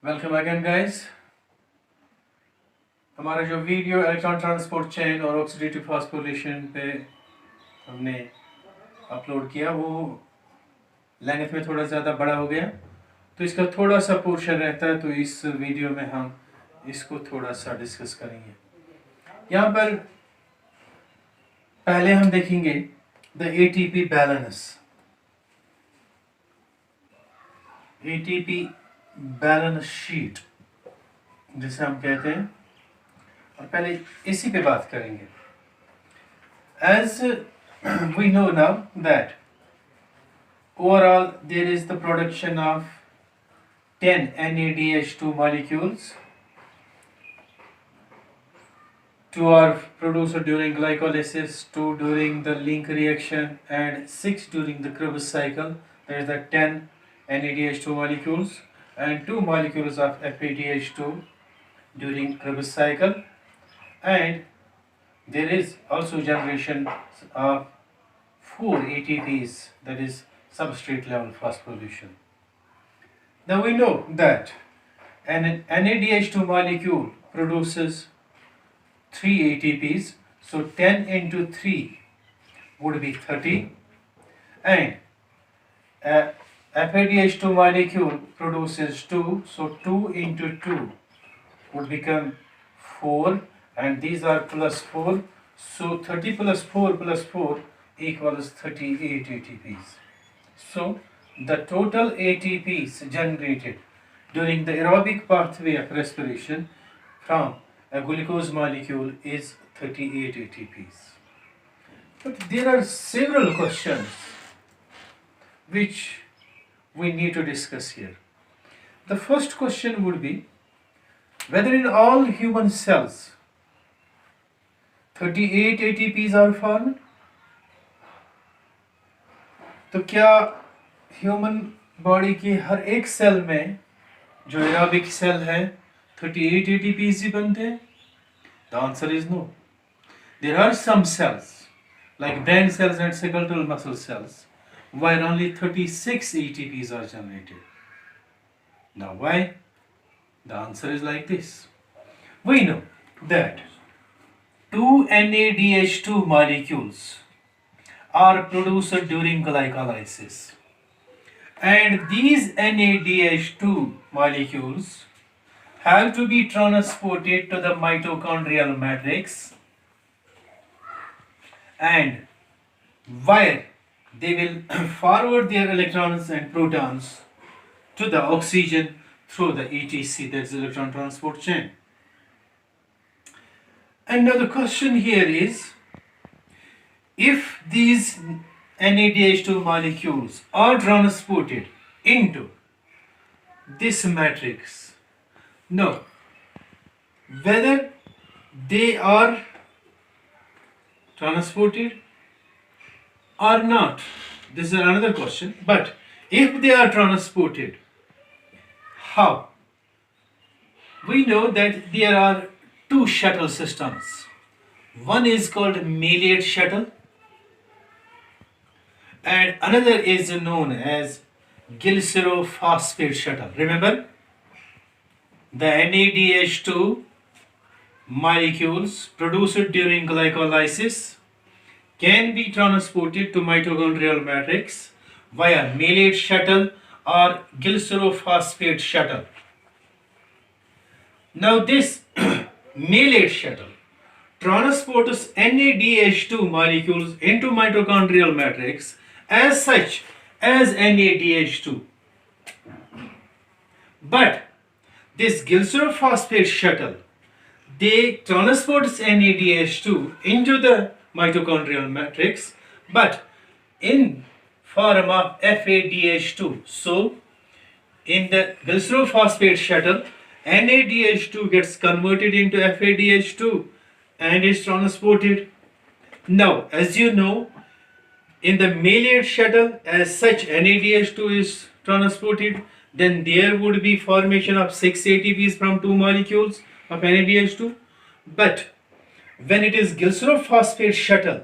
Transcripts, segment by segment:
Welcome again guys. हमारा जो video electron transport chain और ऑक्सीडेटिव फास्फोरिलेशन पे हमने अपलोड किया वो लेंथ में थोड़ा ज़्यादा बड़ा हो गया, तो इसका थोड़ा सा पोर्शन रहता है, तो इस वीडियो में हम इसको थोड़ा सा डिस्कस करेंगे। यहाँ पर पहले हम देखेंगे the ATP balance. ATP balance sheet जिसे हम कहते हैं, और पहले इसी पे बात करेंगे। As we know now that overall there is the production of 10 NADH2 molecules. 2 are produced during glycolysis, 2 during the link reaction, and 6 during the Krebs cycle. There is the 10 NADH2 molecules and 2 molecules of FADH2 during Krebs cycle, and there is also generation of 4 ATPs, that is substrate level phosphorylation. Now we know that an NADH2 molecule produces 3 ATPs, so 10 into 3 would be 30, and a FADH2 molecule produces 2, so 2 into 2 would become 4, and these are plus 4, so 30 plus 4 equals 38 ATPs. So the total ATPs generated during the aerobic pathway of respiration from a glucose molecule is 38 ATPs. But there are several questions which we need to discuss here. The first question would be whether in all human cells 38 ATPs are formed. तो क्या human body की हर एक cell में जो aerobic cell है 38 ATPs ही बनते हैं? The answer is no. There are some cells like brain cells and skeletal muscle cells where only 36 ATPs are generated. Now why? The answer is like this. We know that 2 NADH2 molecules are produced during glycolysis, and these NADH2 molecules have to be transported to the mitochondrial matrix, and where they will forward their electrons and protons to the oxygen through the ETC, that's electron transport chain. And now the question here is, if these NADH2 molecules are transported into this matrix, now whether they are transported or not, this is another question. But if they are transported, how? We know that there are two shuttle systems. One is called Maillard shuttle, and another is known as glycerophosphate shuttle. Remember, the NADH2 molecules produced during glycolysis can be transported to mitochondrial matrix via Maillard shuttle or glycerophosphate shuttle. Now this Maillard shuttle transports NADH2 molecules into mitochondrial matrix as such as NADH2. But this glycerophosphate shuttle, they transports NADH2 into the mitochondrial matrix, but in form of FADH2. So in the glycerophosphate shuttle, NADH2 gets converted into FADH2 and is transported. Now, as you know, in the Maillard shuttle, as such NADH2 is transported, then there would be formation of 6 ATPs from 2 molecules of NADH2. But when it is glycerophosphate shuttle,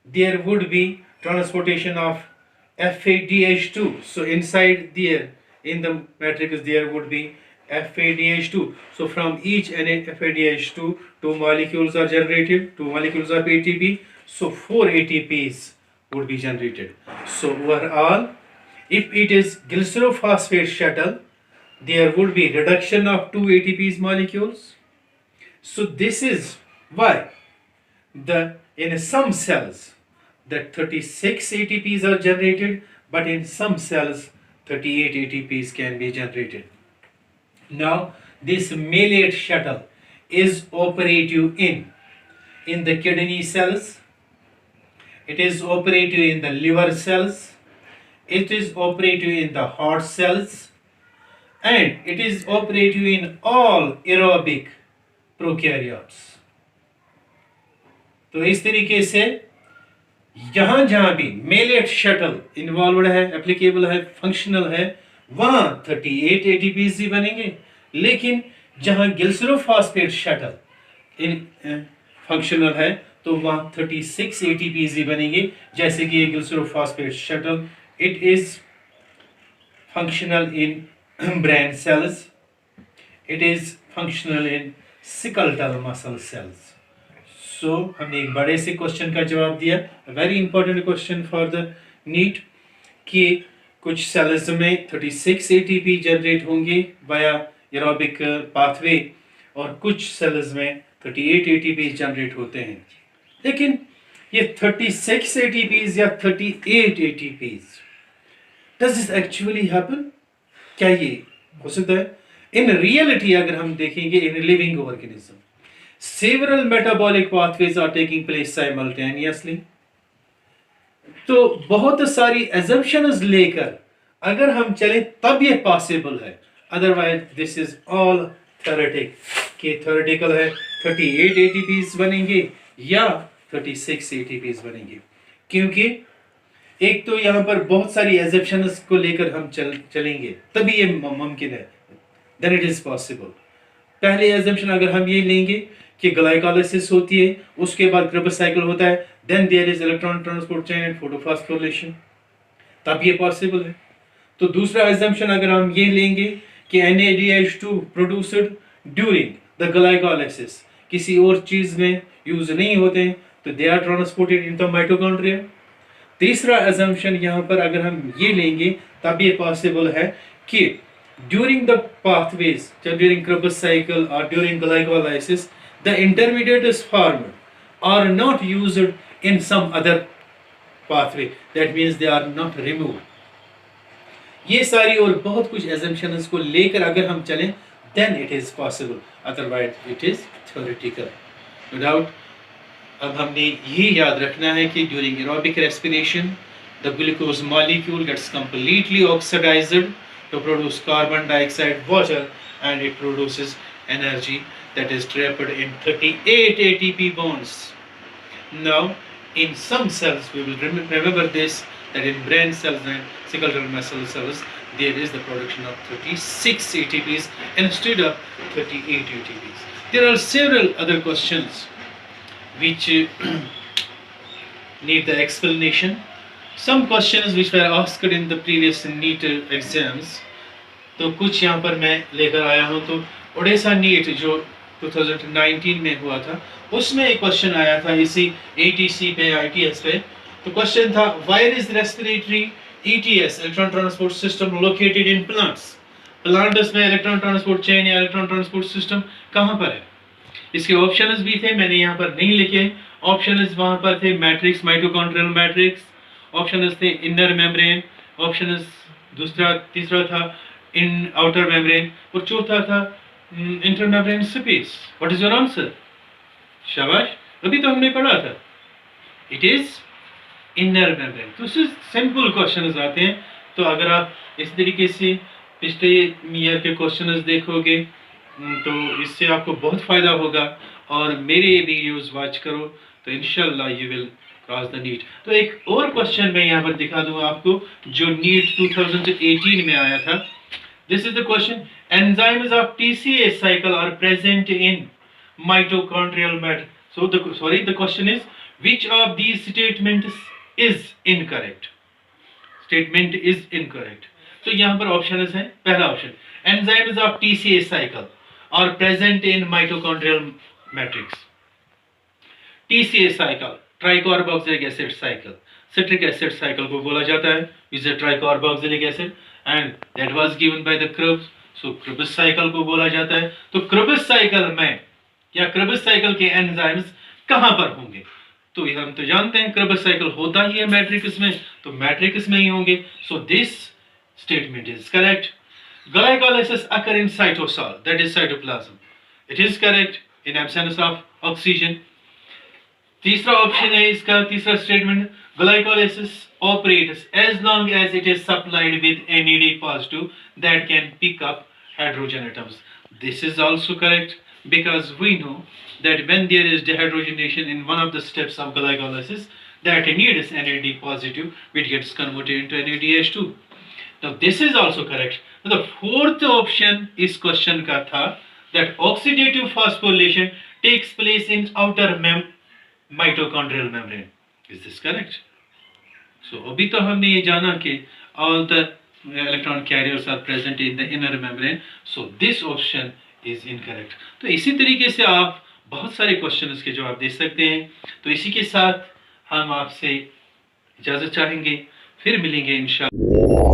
there would be transportation of FADH2. So inside there, in the matrix, there would be FADH2. So from each FADH2, two molecules are generated, two molecules of ATP. So 4 ATPs would be generated. So overall, if it is glycerophosphate shuttle, there would be reduction of 2 ATPs molecules. So this is why in some cells that 36 ATPs are generated, but in some cells 38 ATPs can be generated. Now this malate shuttle is operative in the kidney cells, it is operative in the liver cells, it is operative in the heart cells, and it is operative in all aerobic prokaryotes. तो इस तरीके से जहां जहां भी maleate shuttle involved है, applicable है, functional है, वहां 38 एटीपीज ही बनेंगे, लेकिन जहां ग्लिसरोफॉस्फेट शटल इन फंक्शनल है तो वहां 36 एटीपीज ही बनेंगे. जैसे कि ये glycerophosphate shuttle it is functional in brain cells, it is functional in skeletal muscle cells. So हमने एक बड़े से क्वेश्चन का जवाब दिया, very important question for the NEET, कि कुछ सेल्स में 36 एटीपी जनरेट होंगे वाया एरोबिक पाथवे और कुछ सेल्स में 38 एटीपी जनरेट होते हैं. लेकिन ये 36 एटीपीज या 38 ATPs, does this actually happen? क्या ये हो सकता है? इन रियलिटी अगर हम देखेंगे in living organism, several metabolic pathways are taking place simultaneously. तो बहुत सारी assumptions लेकर अगर हम चले तब ये पॉसिबल है, otherwise this is all theoretic. कि थ्योरेटिकल है 38 एटीपीज बनेंगे या 36 एटीपीज बनेंगे, क्योंकि एक तो यहाँ पर बहुत सारी assumptions को लेकर हम चलेंगे तभी ये मुमकिन है, then it is possible. पहले assumption अगर हम ये लेंगे कि ग्लाइकोलाइसिस होती है, उसके बाद क्रेबस साइकिल होता है, then there is electron transport chain and photophosphorylation, तब ये पॉसिबल है. तो दूसरा एग्जाम्पशन अगर हम ये लेंगे कि NADH2 produced during the glycolysis किसी और चीज में यूज नहीं होते तो they are transported in the mitochondria. तीसरा एग्जाम्पशन यहाँ पर अगर हम ये लेंगे तब ये पॉसिबल है कि during the pathways, during Krebs cycle or during glycolysis, the intermediates formed are not used in some other pathway. That means they are not removed. ये सारी और बहुत कुछ assumptions को लेकर अगर हम चलें, then it is possible. Otherwise, it is theoretical. No doubt. अब हमने ये याद रखना है कि during aerobic respiration, the glucose molecule gets completely oxidized to produce carbon dioxide, water, and it produces energy that is trapped in 38 ATP bonds. Now, in some cells, we will remember this, that in brain cells and skeletal muscle cells, there is the production of 36 ATPs instead of 38 ATPs. There are several other questions which need the explanation. Some questions which were asked in the previous NEET exams, तो कुछ यहाँ पर मैं लेकर आया हूँ. तो Odisha NEET जो 2019 में हुआ था उसमें एक क्वेश्चन आया था इसी ATC पे ITS पे. तो क्वेश्चन था, where is respiratory ETS electron transport system located in plants? Plants में इलेक्ट्रॉन ट्रांसपोर्ट चेन या इलेक्ट्रॉन ट्रांसपोर्ट सिस्टम कहाँ पर है? इसके ऑप्शंस भी थे, मैंने यहाँ पर नहीं लिखे. ऑप्शंस वहाँ पर थे मैट्रिक्स, माइटोकॉन्ड्रियल मैट्रिक्स, ऑप्शंस थे इनर मेम्ब्रेन, ऑप्शंस तीसरा था इन आउटर मेम्ब्रेन और चौथा था inter membrane space. What is your answer? शाबाश, अभी तो हमने पढ़ा था, इट इज इनर मेम्ब्रेन. तो सिंपल क्वेश्चंस आते हैं. तो अगर आप इस तरीके से पिछले ईयर के क्वेश्चंस देखोगे तो इससे आपको बहुत फ़ायदा होगा. और मेरे वीडियोस वॉच करो तो इंशाल्लाह you will cross the NEET. तो एक और क्वेश्चन मैं यहाँ पर दिखा दूँ आपको जो नीट 2018 में आया था. This is the question, enzymes of TCA cycle are present in mitochondrial matter. So the question is, which of these statements is incorrect? Statement is incorrect. तो यहाँ पर ऑप्शन है, पहला option, enzymes of TCA cycle are present in mitochondrial matrix. TCA cycle, tricarboxylic acid cycle, citric acid cycle को बोला जाता है, is a tricarboxylic acid and that was given by the Krebs, so Krebs cycle को बोला जाता है। तो क्रुब्स cycle में या क्रुब्स साइकिल के एंजाइम्स कहां पर होंगे? तो हम तो जानते हैं क्रुब्स साइकिल होता ही है मैट्रिक्स में, तो मैट्रिक्स में ही होंगे। So this statement is correct. Glycolysis occur in cytosol, that is cytoplasm. It is correct in absence of oxygen. तीसरा ऑप्शन है इसका, तीसरा statement, glycolysis operates as long as it is supplied with NAD positive that can pick up hydrogen atoms. This is also correct because we know that when there is dehydrogenation in one of the steps of glycolysis, that needs NAD positive, which gets converted into NADH2. Now this is also correct. Now the fourth option is question का था that oxidative phosphorylation takes place in outer mitochondrial membrane. Is this correct? So अभी तो हमने ये जाना कि all the electron carriers are present in the inner membrane. So this option is incorrect. तो इसी तरीके से आप बहुत सारे क्वेश्चंस के जवाब दे सकते हैं। तो इसी के साथ हम आपसे इजाजत चाहेंगे, फिर मिलेंगे इंशाल्लाह।